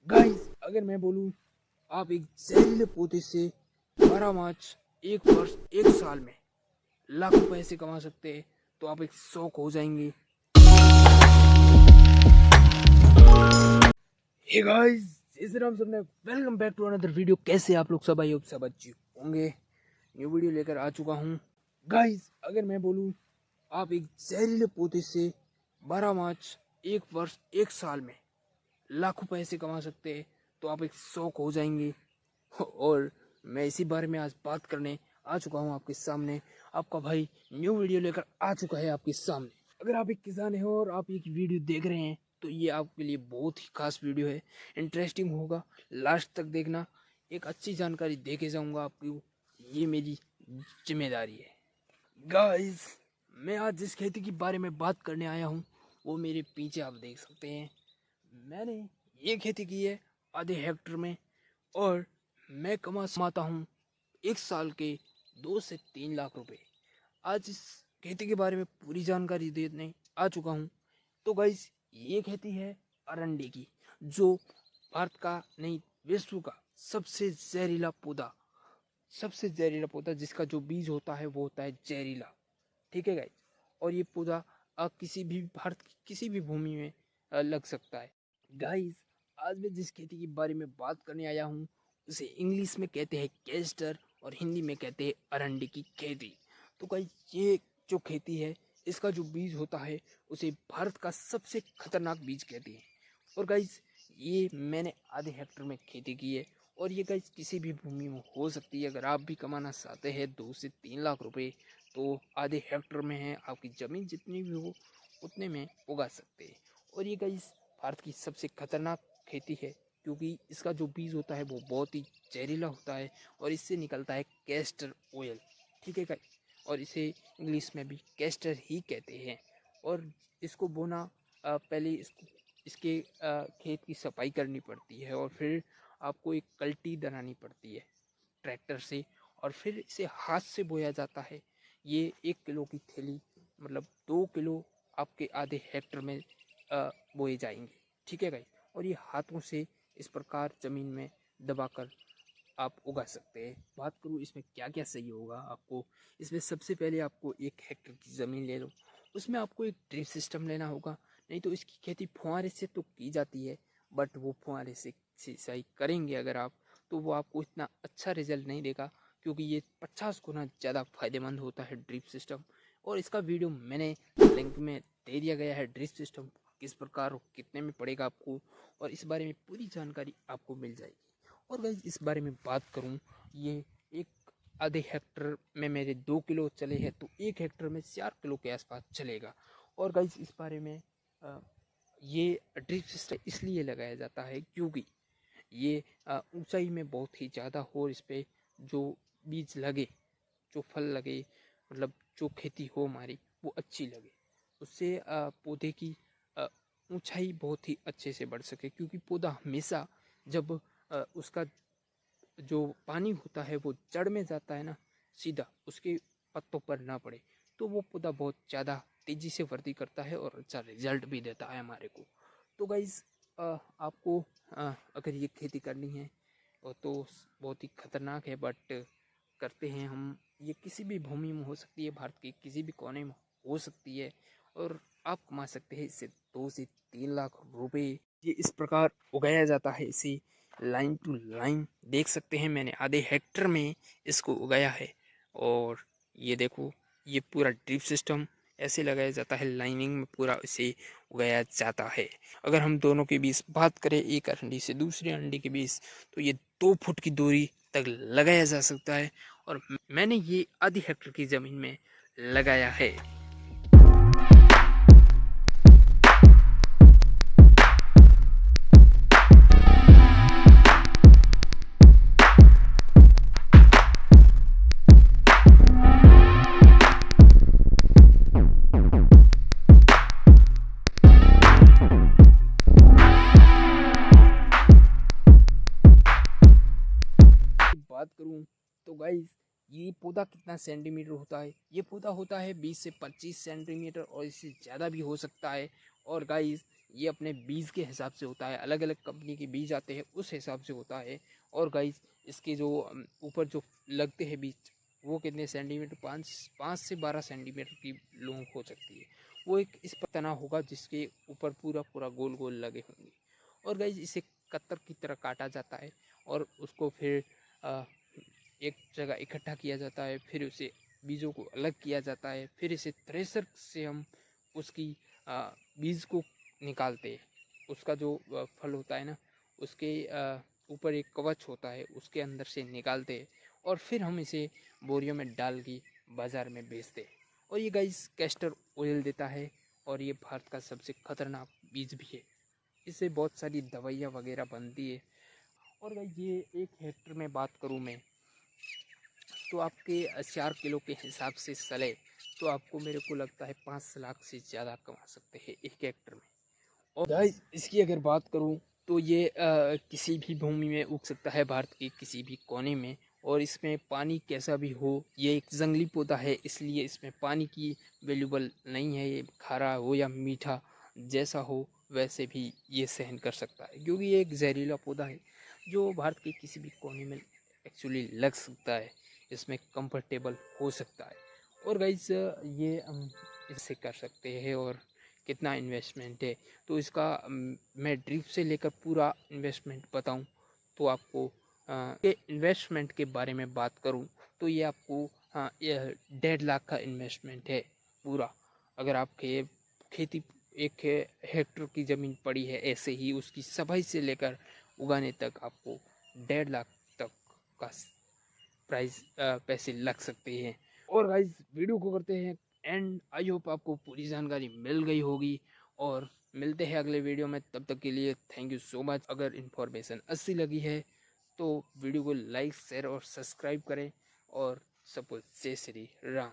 Guys अगर मैं बोलूं आप एक जहरीले पौधे से 12 मार्च एक वर्ष एक साल में लाखों पैसे कमा सकते हैं तो आप एक शौक हो जाएंगे। हे गाइस जैसे राम सबने welcome back to another video. कैसे आप लोग सब आई होप सब अच्छे होंगे। न्यू वीडियो लेकर आ चुका हूं। गाइस अगर मैं बोलूं आप एक जहरीले पौधे से 12 मार्च एक वर्ष एक साल में लाखों पैसे कमा सकते हैं तो आप एक शौक हो जाएंगे। और मैं इसी बारे में आज बात करने आ चुका हूं आपके सामने। आपका भाई न्यू वीडियो लेकर आ चुका है आपके सामने। अगर आप एक किसान हैं और आप एक वीडियो देख रहे हैं तो ये आपके लिए बहुत ही खास वीडियो है, इंटरेस्टिंग होगा, लास्ट तक देखना। एक अच्छी जानकारी दे के जाऊंगा आपको, ये मेरी जिम्मेदारी है। गाइस मैं आज जिस खेती के बारे में बात करने आया हूँ वो मेरे पीछे आप देख सकते हैं। मैंने ये खेती की है आधे हेक्टर में और मैं कमाता हूँ एक साल के 2 से 3 लाख रुपए। आज इस खेती के बारे में पूरी जानकारी देने आ चुका हूँ। तो गाइस ये खेती है अरंडी की, जो भारत का नहीं विश्व का सबसे जहरीला पौधा जिसका जो बीज होता है वो होता है जहरीला। ठीक है गाइस। और ये पौधा किसी भी भारत की किसी भी भूमि में लग सकता है। गाइस आज मैं जिस खेती के बारे में बात करने आया हूँ उसे इंग्लिश में कहते हैं कैस्टर और हिंदी में कहते हैं अरंडी की खेती। तो गाइस ये जो खेती है इसका जो बीज होता है उसे भारत का सबसे खतरनाक बीज कहते हैं। और गाइस ये मैंने आधे हेक्टर में खेती की है और ये गाइस किसी भी भूमि में हो सकती है। अगर आप भी कमाना चाहते हैं 2 से 3 लाख रुपए तो आधे हेक्टर में है, आपकी ज़मीन जितनी भी हो उतने में उगा सकते हैं। और ये गाइस भारत की सबसे खतरनाक खेती है क्योंकि इसका जो बीज होता है वो बहुत ही जहरीला होता है और इससे निकलता है कैस्टर ऑयल। ठीक है गाइस। और इसे इंग्लिश में भी कैस्टर ही कहते हैं। और इसको बोना पहले इसके खेत की सफाई करनी पड़ती है और फिर आपको एक कल्टी बनानी पड़ती है ट्रैक्टर से और फिर इसे हाथ से बोया जाता है। ये 1 किलो की थैली मतलब 2 किलो आपके आधे हेक्टर में बोए जाएंगे। ठीक है गाइस। और ये हाथों से इस प्रकार ज़मीन में दबाकर आप उगा सकते हैं। बात करूँ इसमें क्या क्या सही होगा आपको, इसमें सबसे पहले आपको 1 हेक्टर की ज़मीन ले लो, उसमें आपको एक ड्रिप सिस्टम लेना होगा। नहीं तो इसकी खेती फुहारे से तो की जाती है बट वो फुहारे से सिंचाई करेंगे अगर आप तो वो आपको इतना अच्छा रिजल्ट नहीं देगा क्योंकि ये 50 गुना ज़्यादा फायदेमंद होता है ड्रिप सिस्टम। और इसका वीडियो मैंने लिंक में दे दिया गया है। ड्रिप सिस्टम किस प्रकार और कितने में पड़ेगा आपको और इस बारे में पूरी जानकारी आपको मिल जाएगी। और गाइस इस बारे में बात करूं, ये एक आधे हेक्टर में मेरे 2 किलो चले हैं तो 1 हेक्टर में 4 किलो के आसपास चलेगा। और गाइस इस बारे में ये ड्रिप सिस्टम इसलिए लगाया जाता है क्योंकि ये ऊंचाई में बहुत ही ज़्यादा हो और इस पर जो बीज लगे, जो फल लगे, मतलब जो खेती हो हमारी वो अच्छी लगे, उससे पौधे की ऊंचाई बहुत ही अच्छे से बढ़ सके। क्योंकि पौधा हमेशा जब उसका जो पानी होता है वो जड़ में जाता है ना, सीधा उसके पत्तों पर ना पड़े तो वो पौधा बहुत ज़्यादा तेज़ी से वृद्धि करता है और अच्छा रिजल्ट भी देता है हमारे को। तो गाइज़ आपको अगर ये खेती करनी है तो बहुत ही खतरनाक है बट करते हैं हम। ये किसी भी भूमि में हो सकती है, भारत के किसी भी कोने में हो सकती है और आप कमा सकते हैं इससे 2 से 3 लाख रुपए। ये इस प्रकार उगाया जाता है, इसे लाइन टू लाइन देख सकते हैं। मैंने आधे हेक्टर में इसको उगाया है और ये देखो ये पूरा ड्रिप सिस्टम ऐसे लगाया जाता है, लाइनिंग में पूरा इसे उगाया जाता है। अगर हम दोनों के बीच बात करें एक अंडी से दूसरी अंडी के बीच तो ये 2 फुट की दूरी तक लगाया जा सकता है और मैंने ये आधी हेक्टर की ज़मीन में लगाया है। बात करूं तो गाइस ये पौधा कितना सेंटीमीटर होता है, ये पौधा होता है 20 से 25 सेंटीमीटर और इससे ज़्यादा भी हो सकता है। और गाइस ये अपने बीज के हिसाब से होता है, अलग अलग कंपनी के बीज आते हैं उस हिसाब से होता है। और गाइस इसके जो ऊपर जो लगते हैं बीज वो कितने सेंटीमीटर, 5 से 12 सेंटीमीटर की लॉन्ग हो सकती है। वो एक इस पर तना होगा जिसके ऊपर पूरा पूरा गोल गोल लगे होंगे। और गाइस इसे कत्तर की तरह काटा जाता है और उसको फिर एक जगह इकट्ठा किया जाता है, फिर उसे बीजों को अलग किया जाता है, फिर इसे थ्रेशर से हम उसकी बीज को निकालते हैं। उसका जो फल होता है ना, उसके ऊपर एक कवच होता है, उसके अंदर से निकालते हैं और फिर हम इसे बोरियों में डाल के बाज़ार में बेचते हैं। और ये गाइस कैस्टर ऑयल देता है और ये भारत का सबसे खतरनाक बीज भी है। इससे बहुत सारी दवाइयाँ वगैरह बनती है। और गाइस ये 1 हेक्टर में बात करूँ मैं, तो आपके 4 किलो के हिसाब से चले तो आपको मेरे को लगता है 5 लाख से ज़्यादा कमा सकते हैं 1 हेक्टर में। और गाइस इसकी अगर बात करूं तो ये किसी भी भूमि में उग सकता है, भारत के किसी भी कोने में। और इसमें पानी कैसा भी हो, ये एक जंगली पौधा है इसलिए इसमें पानी की वैल्यूबल नहीं है। ये खारा हो या मीठा जैसा हो वैसे भी ये सहन कर सकता है, क्योंकि ये एक जहरीला पौधा है जो भारत के किसी भी कोने में एक्चुअली लग सकता है, इसमें कंफर्टेबल हो सकता है। और गाइस ये हम इससे कर सकते हैं। और कितना इन्वेस्टमेंट है तो इसका मैं ड्रिप से लेकर पूरा इन्वेस्टमेंट बताऊं तो आपको ये इन्वेस्टमेंट के बारे में बात करूं तो ये आपको 1.5 लाख का इन्वेस्टमेंट है पूरा। अगर आपके खेती 1 हेक्टर की ज़मीन पड़ी है ऐसे ही उसकी सफाई से लेकर उगाने तक आपको 1.5 लाख तक का प्राइस पैसे लग सकते हैं। और गाइस वीडियो को करते हैं एंड आई होप आपको पूरी जानकारी मिल गई होगी। और मिलते हैं अगले वीडियो में, तब तक के लिए थैंक यू सो मच। अगर इन्फॉर्मेशन अच्छी लगी है तो वीडियो को लाइक शेयर और सब्सक्राइब करें और सबको जय श्री राम।